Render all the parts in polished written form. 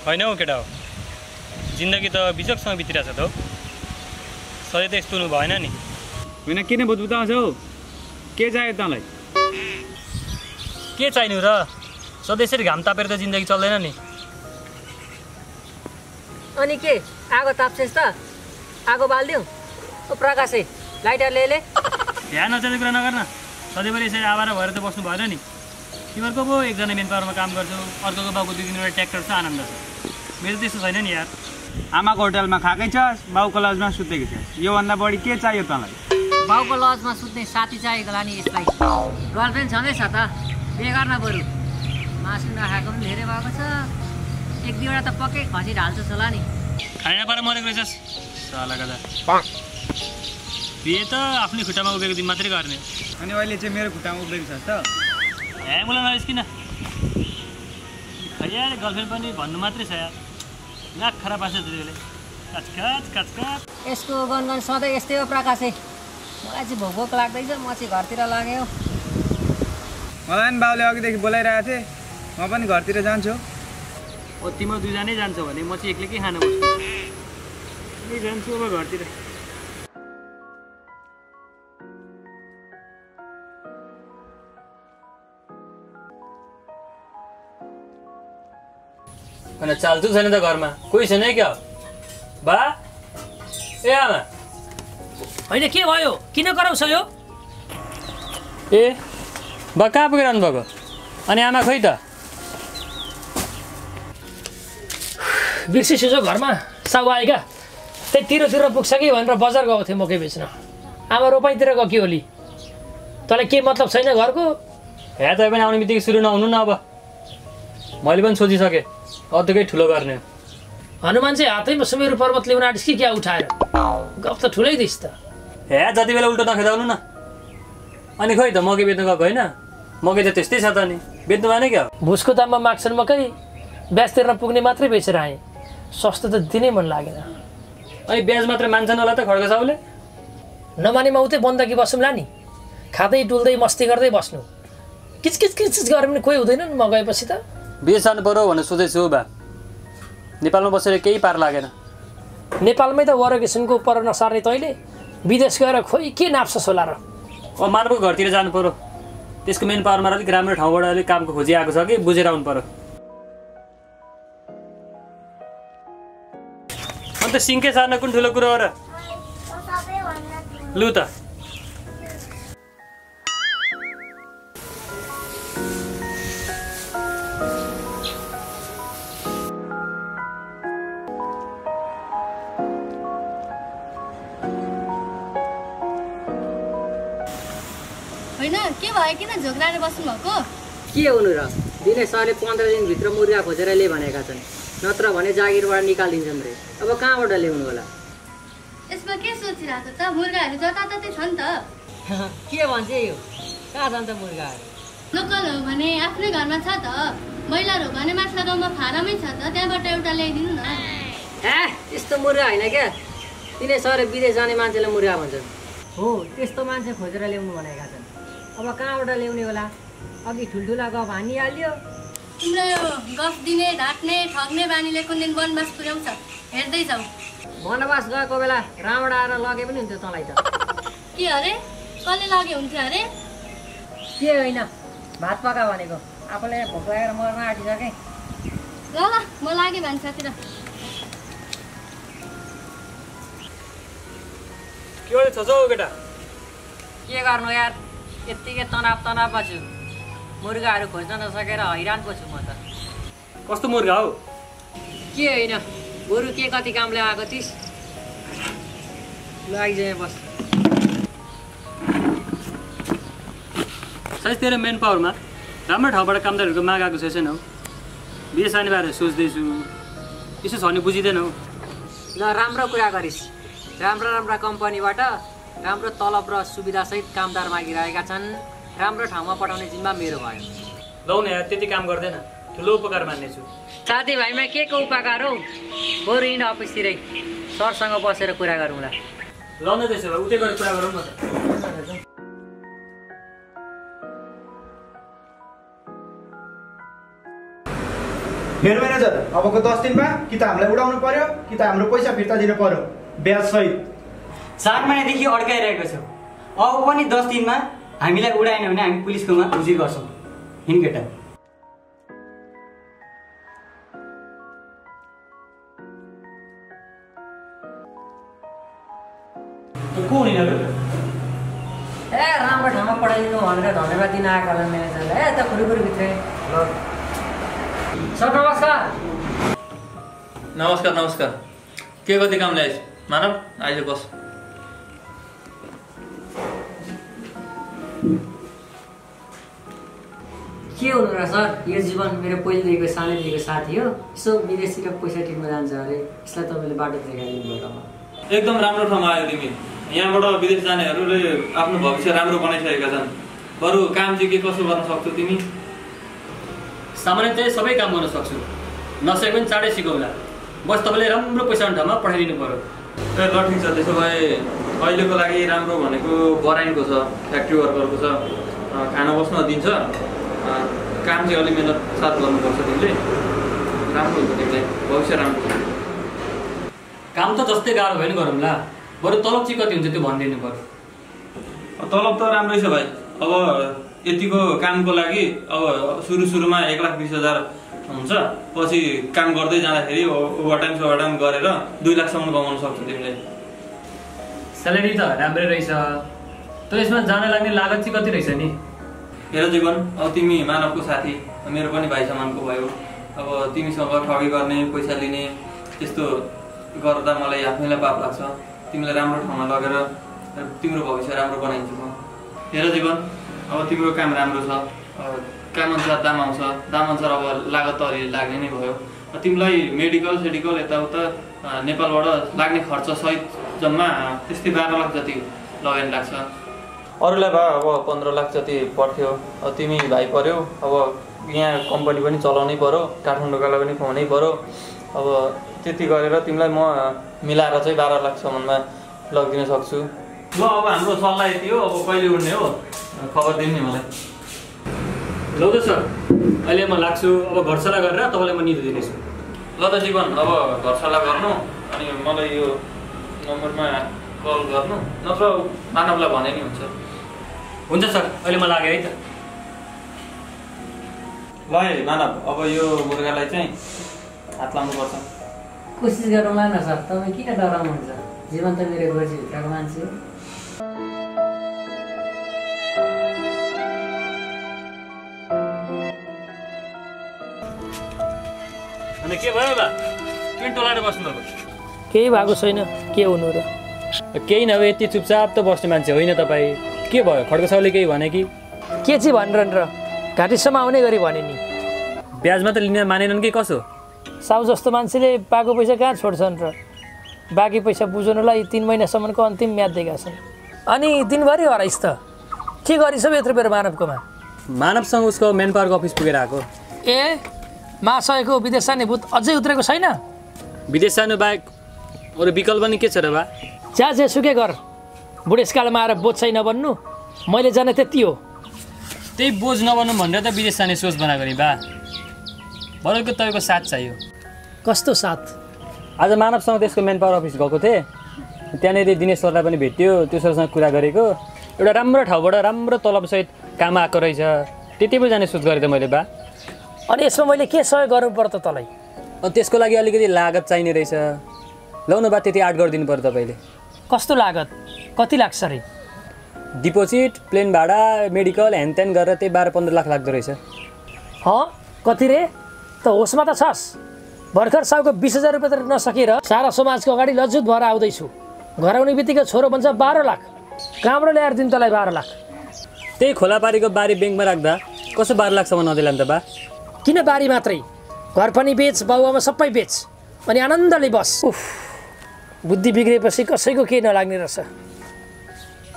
होइन हौ केटा हो, जिन्दगी त बिजोगसँग बितिरहेछ त हौ। सधैँ त यस्तो हुनु भएन नि। होइन किन बुझ्बुझाउँछौ? के चाहियो तँलाई? के चाहिनु र? सधैँ यसरी घाम तापेर त जिन्दगी चल्दैन नि। अनि के आगो ताप्छेस् त? आगो बालिदिउँ? ओ प्रकाशे लाइटर ले ध्यान नचाहिने कुरा नगर्न। सधैँभरि यसरी आवारा भएर त बस्नु भएन नि। तिमीहरूको पो एकजना मेन पावरमा काम गर्छौ, अर्कोको बाउको 2-3 वटा ट्र्याक्टर छ, आनन्द छ। मेरो त्यस्तो छैन नि यार। आमाको होटलमा खाएकै छस्, बाउको लजमा सुतेको छस्, योभन्दा बढी के चाहियो तँलाई? बाउको लजमा सुत्ने साथी चाहिएको होला नि यसलाई। गर्लफ्रेन्ड छँदैछ त, बिहे गर्न बरु। मासु नखाएको पनि धेरै भएको छ, 1-2 वटा त पक्कै खसी ढाल्छस् होला नि। खाना पाएर मरेको रहेछस् साला गदा। बिहे त आफ्नै खुट्टामा उभिएको दिन मात्रै गर्ने। अनि अहिले चाहिँ मेरो खुट्टामा उभिएको छस् त? ए मलाई नरिस किन? खै यार गर्लफ्रेन्ड पनि भन्नु मात्रै छ यार। नाक खराब पार्छ त्यसले। कचकच कचकच। यसको गनगन सधैँ यस्तै हो प्रकाशे। मलाई चाहिँ भोक लाग्दैछ, म चाहिँ घरतिर लाग्यो। मलाई पनि बाउले अघिदेखि बोलाइरहेको थिएँ, म पनि घरतिर जान्छु। ओ तिम्रो दुईजनै जान्छौ भने म चाहिँ एक्लै के खान बस्छु? एक्लै जान्छु अब घरतिर। अनि चाल्छु छैन त घरमा? कोही छैन क्या? बा ए आमा होइन के भयो? किन कराउँछ यो? ए बा कहाँ पुगिरहनु भएको? अनि आमा खोइ त? बिर्सिसो घरमा साउ आएका, त्यही तिर पुग्छ कि भनेर बजार गएको थिएँ मकै बेच्न। आमा रोपाइँतिर गयो कि होली। तँलाई के मतलब छैन घरको? हे तपाईँ पनि आउने बित्तिकै सुरु नहुनु न। अब मैले पनि सोचिसकेँ, अरूकै ठुलो गर्ने। हनुमान चाहिँ हातैमा सुमेरु पर्वत ल्याउन आँटिस् कि क्या उठाएर? गफ त ठुलै दिस् त। हे जति बेला उल्टो नखेदाउनु न। अनि खोइ त मकै बेच्नु गएको होइन? मकै त त्यस्तै छ त नि, बेच्नु भएन क्या? भुसको दाममा माग्छन् मकै, ब्याज तिर्न पुग्ने मात्रै बेचेर आएँ। सस्तो त दिनै मन लागेन। अनि ब्याज मात्रै मान्छन् होला त खड्का साउले? नमानेमा उतै बन्दकी बसौँला नि, खाँदै डुल्दै मस्ती गर्दै बस्नु। किचकिच किचकिच गरे पनि कोही हुँदैन नि म गएपछि त। विदेश जानु पर्यो भनेर सोचेछु बा। नेपालमा बसेर केही पार लागेन। नेपालमै त वरो किसिमको पर नसार्ने तैँले विदेश गएर खोइ के नाप्छस् होला र? अब मानवको घरतिर जानु पर्यो, त्यसको मेन पावरमा अलिक राम्रो ठाउँबाट अलिक कामको खोजी आएको छ कि बुझेर आउनु पर्यो। अन्त सिङ्के सार्न कुन ठुलो कुरो हो र? लु त होइन के भयो? किन झोक्राएर बस्नु भएको? के हुनु र? दिने सरले 15 दिनभित्र मुर्गा खोजेर ले भनेका छन्, नत्र भने जागिरबाट निकालिदिन्छन् रे। अब कहाँबाट ल्याउनु होला? यसमा के सोचिरहेको त? मुर्गाहरू जताततै छ नि त। के भन्छ यो? कहाँ छन् त मुर्गाहरू? लोकल हो भने आफ्नै घरमा छ त, मैलार हो भने माथिल्लो गाउँमा फारमै छ त, त्यहाँबाट एउटा ल्याइदिनु न। ए त्यस्तो मुर्गा होइन क्या, दिने सरले विदेश जाने मान्छेलाई मुर्गा भन्छन्। हो त्यस्तो मान्छे खोजेर ल्याउनु भनेका छन्। अब कहाँबाट ल्याउने होला? अघि ठुल्ठुला गफ हानिहाल्यो। तिम्रो यो गफ दिने, ढाट्ने, ठग्ने बानीले कुन दिन वनवास पुर्याउँछ हेर्दै जाऊ। वनवास गएको बेला रावण आएर लगे पनि हुन्थ्यो तँलाई त। के अरे? कसले लगे हुन्थ्यो अरे? के होइन, भात पका भनेको। आफूले भोक लागेर मर्न आँटिसकेँ। ल ल म लागेँ भान्सातिर। के गर्दैछ हौ केटा? के गर्नु यार, यत्तिकै तनाव छु। मुर्गाहरू खोज्न नसकेर हैरान पो छु म त। कस्तो मुर्गा हौ? के होइन, बरु के कति कामले आएको थिइस्? लागिजाए बस। सायद तेरो मेन पावरमा राम्रो ठाउँबाट कामदारहरूको माग आएको छैन हौ। विदेश जाने बारे सोच्दैछु, यसो छ भने बुझिँदैन हौ। ल राम्रो कुरा गरिस्। राम्रा कम्पनीबाट राम्रो तलब र सुविधासहित कामदार मागिरहेका छन्। राम्रो ठाउँमा पठाउने जिम्मा मेरो भयो। लौ न यार, त्यति काम गर्दैन, ठुलो उपकार मान्नेछु। साथीभाइमा के को उपकार हौ? बरु हिँड अफिसतिरै, सरसँग बसेर कुरा गरौँला। ल न त्यसो भए उतै गएर कुरा गरौँ न त। हेड म्यानेजर अबको 10 दिनमा कि त हामीलाई उडाउनु पर्यो कि त हाम्रो पैसा फिर्ता दिनु पर्यो ब्याज सहित। 4 महिनादेखि अड्काइरहेको छ। अब पनि 10 दिनमा हामीलाई उडाएन भने हामी पुलिसकोमा उजुर गर्छौँ। हिँड केटा। ए राम्रो ठाउँमा पठाइदिनु भनेर धन्यवाद दिन आएको होला म्यानेजरलाई। ए त खुरुखुरु भित्रै ल। सर नमस्कार। नमस्कार नमस्कार। के कति काम ल्याएछ मानव? आइज बस। के हुनु र सर, यो जीवन मेरो पहिलेदेखिको सानैदेखिको साथी हो। यसो विदेशतिर पैसा टिप्न जान्छ अरे, यसलाई तपाईँले बाटो देखाइदिनु भयो त। एकदम राम्रो ठाउँमा आयो तिमी। यहाँबाट विदेश जानेहरूले आफ्नो भविष्य राम्रो बनाइसकेका छन्। बरु काम चाहिँ के कसो गर्न सक्छौ तिमी? सामान्यतया सबै काम गर्न सक्छु, नसके पनि चाँडै सिकौँला। बस तपाईँले राम्रो पैसा ठाउँमा पठाइदिनु पर्यो। ए ल ठिक छ। त्यसो भए अहिलेको लागि राम्रो भनेको बराइनको छ, फ्याक्ट्री वर्करको छ, खाना बस्न दिन्छ। काम चाहिँ अलिक मेहनत साथ गर्नुपर्छ तिमीले, राम्रो हुन्छ तिमीलाई, भविष्य राम्रो हुन्छ। काम त जस्तै गाह्रो भयो नि गरौँला, बरु तलब चाहिँ कति हुन्छ त्यो भनिदिनु पर्यो। तलब त राम्रै छ भाइ। अब यतिको कामको लागि अब सुरुमा 1,20,000 हुन्छ, पछि काम गर्दै जाँदाखेरि ओभरटाइम गरेर 2 लाखसम्म कमाउन सक्छौ तिमीले। स्यालेरी त राम्रै रहेछ, तर यसमा जान लाग्ने लागत चाहिँ कति रहेछ नि? हेर जीवन, अब तिमी मानवको साथी, मेरो पनि भाइ समानको भयो। अब तिमीसँग ठगी गर्ने, पैसा लिने त्यस्तो गर्दा मलाई आफैलाई पाप लाग्छ। तिमीलाई राम्रो ठाउँमा लगेर तिम्रो भविष्य राम्रो बनाइदिन्छु म। हेर जीवन, अब तिम्रो काम राम्रो छ, काम अनुसार दाम आउँछ, दाम अनुसार अब लागत त अलि लाग्ने नै भयो। तिमीलाई मेडिकल यताउता नेपालबाट लाग्ने खर्च सहित जम्मा त्यस्तै 12 लाख जति लगानी लाग्छ। अरूलाई भए अब 15 लाख जति पर्थ्यो। अब तिमी भाइ पर्यो, अब यहाँ कम्पनी पनि चलाउनै पर्यो, काठमाडौँकालाई पनि खुवाउनै पर्यो। अब त्यति गरेर तिमीलाई म मिलाएर चाहिँ 12 लाखसम्ममा लगिदिन सक्छु। ल अब हाम्रो सल्लाह यति हो। अब कहिले उड्ने हो खबर दिनु नि मलाई। ल त सर, अहिले म लाग्छु। अब घर सल्लाह गरेर तपाईँलाई म निधो दिनेछु। ल त जीवन, अब घर सल्लाह गर्नु अनि मलाई यो नम्बरमा कल गर्नु, नत्र मानवलाई भने नि हुन्छ। हुन्छ सर, अहिले म लागेँ है त। ल है मानव, अब यो मुर्गालाई चाहिँ हात लाउनुपर्छ। कोसिस गरौँला न सर, तपाईँ किन डराउनुहुन्छ? जीवन त मेरो गोर्जीभित्रको मान्छे हो। अनि के भयो बा? किन टोलाएर बस्नुभएको? केही भएको छैन, के हुनु र? केही नभए यति चुपचाप त बस्ने मान्छे होइन तपाईँ। के भयो, खड्को साउले केही भने कि? के चाहिँ भनेरन् र? घाँटीसम्म आउने गरी भने नि। ब्याज मात्र लिन मानेनन् कि कसो? साउ जस्तो मान्छेले पाएको पैसा कहाँ छोड्छन् र? बाँकी पैसा बुझाउनलाई 3 महिनासम्मको अन्तिम म्याद दिएका छन्। अनि दिनभरि हराइस् त। के गरिस् यत्रो बेर मानवकोमा? मानवसँग उसको मेन पावरको अफिस पुगेर आएको। ए महाशयको विदेश जाने भूत अझै उत्रेको छैन? विदेश जानु बाहेक अरू विकल्प पनि के छ र बा? जा जेसुकै गर, बुढेसकालमा आएर बोझ चाहिँ नबन्नु। मैले जाने त्यति हो। त्यही बोझ नबन्नु भनेर त विदेश जाने सोच बनाएको नि बा। बरुको तपाईँको साथ चाहियो। कस्तो साथ? आज मानवसँग त्यसको मेन पावर अफिस गएको थिएँ, त्यहाँनिर दिनेश सरलाई पनि भेट्यो। त्यो सरसँग कुरा गरेको, एउटा राम्रो ठाउँबाट राम्रो तलबसहित काम आएको रहेछ। त्यति पो जाने सोच गरेँ त मैले बा। अनि यसमा मैले के सहयोग गर्नु पर्यो त तँलाई? अनि त्यसको लागि अलिकति लागत चाहिने रहेछ। लाउनु बा त्यति आड गरिदिनु पर्यो तपाईँले। कस्तो लागत? कति लाग्छ रे? डिपोजिट, प्लेन भाडा, मेडिकल ह्यानत्यान गरेर त्यही 12-15 लाख लाग्दो रहेछ। कति रे? त होसमा त छस्? भर्खर साउको 20,000 रुपियाँ त नसकेर सारा समाजको अगाडि लज्जुत भएर आउँदैछु। घर आउने बित्तिकै छोरो भन्छ 12 लाख। कहाँबाट ल्याएर दिनु तँलाई 12 लाख? त्यही खोलापारीको बारी ब्याङ्कमा राख्दा कसो 12 लाखसम्म नदेला नि त बा? किन बारी मात्रै? घर पनि बेच, बाबुआमा सबै बेच, अनि आनन्दले बस। उफ, बुद्धि बिग्रेपछि कसैको केही नलाग्ने रहेछ।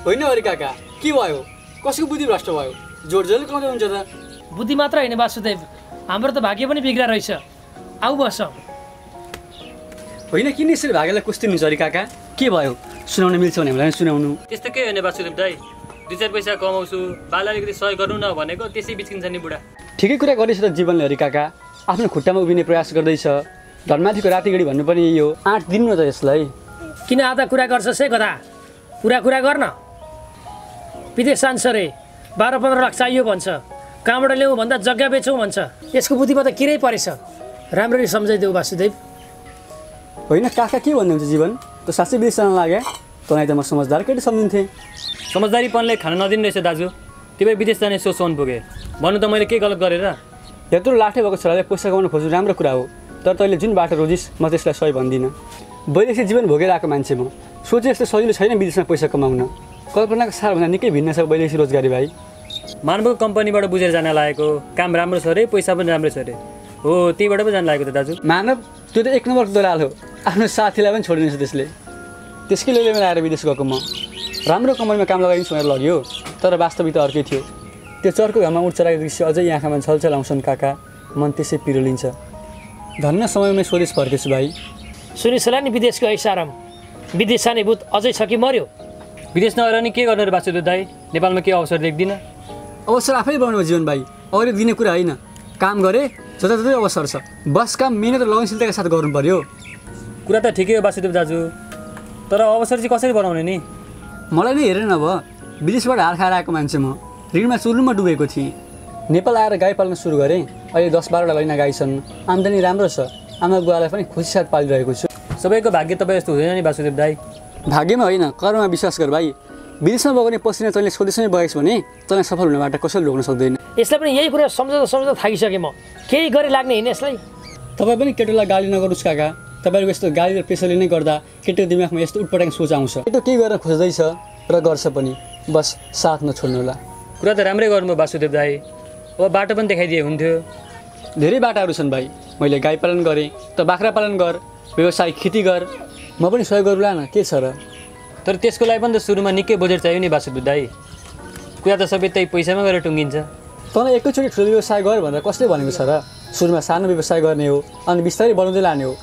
होइन अरे काका, के भयो? कसको बुद्धि भ्रष्ट भयो? जोडजोडले कमाउँदै हुन्छ त? बुद्धि मात्र होइन वासुदेव, हाम्रो त भाग्य पनि बिग्रा रहेछ। आऊ बस। होइन, किन यसरी भाग्यलाई कुस्तिनुहुन्छ अरे काका? के भयो? सुनाउन मिल्छ भने हामीलाई सुनाउनु। त्यस्तो केही होइन वासुदेव दाइ, 2-4 पैसा कमाउँछु, बाल अलिकति सहयोग गर्नु न भनेको त्यसै बिच्किन्छ नि बुढा। ठिकै कुरा गरेछ त जीवनले अरे काका। आफ्नो खुट्टामा उभिने प्रयास गर्दैछ। धनमाथिको रातिगढी भन्नु पनि यही हो। 8 दिन न त यसलाई। किन आधा कुरा गर्छस् है गधा? पुरा कुरा गर्न। विदेश जान्छ रे, 12-15 लाख चाहियो भन्छ, कहाँबाट ल्याउँ भन्दा जग्गा बेचौँ भन्छ। यसको बुद्धिमा त किरै परेछ। राम्ररी सम्झाइदेऊ वासुदेव। होइन काका के भन्नुहुन्छ जीवन? त साँच्चै विदेश जान लाग्यो? तँलाई त म समझदार केटी सम्झिन्थेँ। समझदारीपनले खान नदिनु रहेछ दाजु। तिमी विदेश जाने सोचौन पुगे भन्नु त मैले के गलत गरेर? यत्रो लाठे भएको छोराले पैसा कमाउन खोज्नु राम्रो कुरा हो, तर तैँले जुन बाटो रोजिस् म त्यसलाई सही भन्दिनँ। वैदेशिक जीवन भोगेर आएको मान्छे म, सोचे जस्तो सजिलो छैन विदेशमा पैसा कमाउन। कल्पनाको सारभन्दा निकै भिन्न छ वैदेशिक रोजगारी भाइ। मानवको कम्पनीबाट बुझेर जान लागेको, काम राम्रो छ अरे, पैसा पनि राम्रो छ अरे। हो त्यहीबाट पो जान लागेको त दाजु। मानव त्यो त 1 नम्बरको दलाल हो। आफ्नो साथीलाई पनि छोडिदिन्छ त्यसले। त्यसकै लेलेमा आएर विदेश गएको म राम्रो कम्पनीमा काम लगाइदिन्छु भनेर लग्यो, तर वास्तविकता अर्कै थियो। त्यो चर्को घाममा उठ चढाएको दृश्य अझै आँखामा छलछल आउँछन् काका। मन त्यसै पिरोलिन्छ। धन्न समयमै स्वदेश फर्केछु भाइ। सुनिसला नि विदेशको ऐसाराम। विदेश जाने भूत अझै छ कि मर्यो? विदेश नगएर नि के गर्ने वासुदेव दाइ? नेपालमा के अवसर देख्दिनँ। अवसर आफै बनाउनु जीवन भाइ, अरूले दिने कुरा होइन। काम गरे जताततै अवसर छ, बस काम मिहिनेत र लगनशीलताका साथ गर्नु पर्यो। कुरा त ठिकै हो वासुदेव दाजु, तर अवसर चाहिँ कसरी बनाउने नि? मलाई नै हेरेन अब, विदेशबाट हार खाएर आएको मान्छे म, ऋणमा चुर्नुमा डुबेको थिएँ। नेपाल आएर गाई पाल्न सुरु गरेँ। अहिले 10-12 लैना गाई छन्। आम्दानी राम्रो छ। आमा बुवालाई पनि खुसी साथ पालिरहेको छु। सबैको भाग्य तपाईँ यस्तो हुँदैन नि वासुदेव दाइ। भाग्यमा होइन, कर्ममा विश्वास गर भाइ। विदेशमा बगाउने पसिना तैँले स्वदेशमै बगाइस् भने तँलाई सफल हुनबाट कसैले रोक्न सक्दैन। यसलाई पनि यही कुरा सम्झँदा थाकिसकेँ म। केही गरी लाग्ने हिँड्ने यसलाई। तपाईँ पनि केटोलाई गाली नगर्नुहोस् काका। तपाईँहरूको यस्तो गाली र प्रेसरले नै गर्दा केटोको दिमागमा यस्तो उटपटाङ सोच आउँछ। केटो केही गर्न खोज्दैछ र गर्छ पनि, बस साथ नछोड्नु होला। कुरा त राम्रै गर्नुभयो वासुदेव दाइ। अब बाटो पनि देखाइदिए हुन्थ्यो। धेरै बाटाहरू छन् भाइ। मैले गाई पालन गरेँ, त बाख्रा पालन गर, व्यवसाय खेती गर। म पनि सहयोग गरौँला न, के छ र? तर त्यसको लागि पनि त सुरुमा निकै बजेट चाहियो नि वासुदेव दाइ। कुरा त सबै त्यही पैसामा गएर टुङ्गिन्छ। तँलाई एकैचोटि ठुलो व्यवसाय गर भनेर कसले भनेको छ र? सुरुमा सानो व्यवसाय गर्ने हो, अनि बिस्तारै बढाउँदै लाने हो।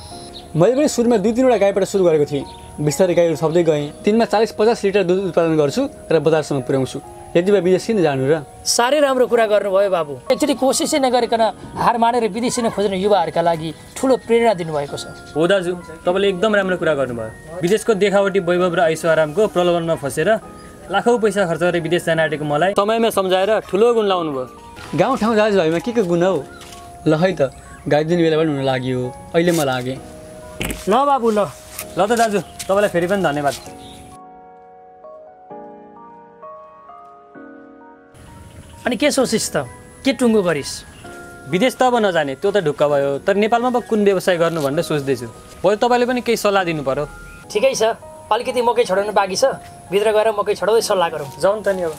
मैले पनि सुरुमा 2-3वटा गाईबाट सुरु गरेको थिएँ। बिस्तारै गाईहरू थप्दै गएँ। दिनमा 40-50 लिटर दुध उत्पादन गर्छु र बजारसम्म पुर्याउँछु। यति बेला विदेश किन जानु र? साह्रै राम्रो कुरा गर्नुभयो बाबु। एकचोटि कोसिसै नगरिकन हार मानेर विदेशी नै खोज्ने युवाहरूका लागि ठुलो प्रेरणा दिनुभएको छ। हो दाजु, तपाईँले एकदम राम्रो कुरा गर्नुभयो। विदेशको देखावटी वैभव र ऐसो आरामको प्रलोभनमा फसेर लाखौँ पैसा खर्च गरेर विदेश जान आँटेको मलाई समयमा सम्झाएर ठुलो गुण लाउनु भयो। गाउँठाउँ दाजुभाइमा के गुण हौ? ल है त, गाई दिने बेला पनि हुन लाग्यो। अहिले म लागेँ। ल बाबु ल। ल त दाजु, तपाईँलाई फेरि पनि धन्यवाद। अनि के सोचिस् त? के टुङ्गो गरिस्? विदेश त अब नजाने, त्यो त ढुक्क भयो। तर नेपालमा अब कुन व्यवसाय गर्नु भनेर सोच्दैछु। भयो तपाईँले पनि केही सल्लाह दिनु पर्यो। ठिकै छ, अलिकति मकै छडाउनु बाँकी छ। भित्र गएर मकै छडाउँदै सल्लाह गरौँ। जाउँ त नि अब।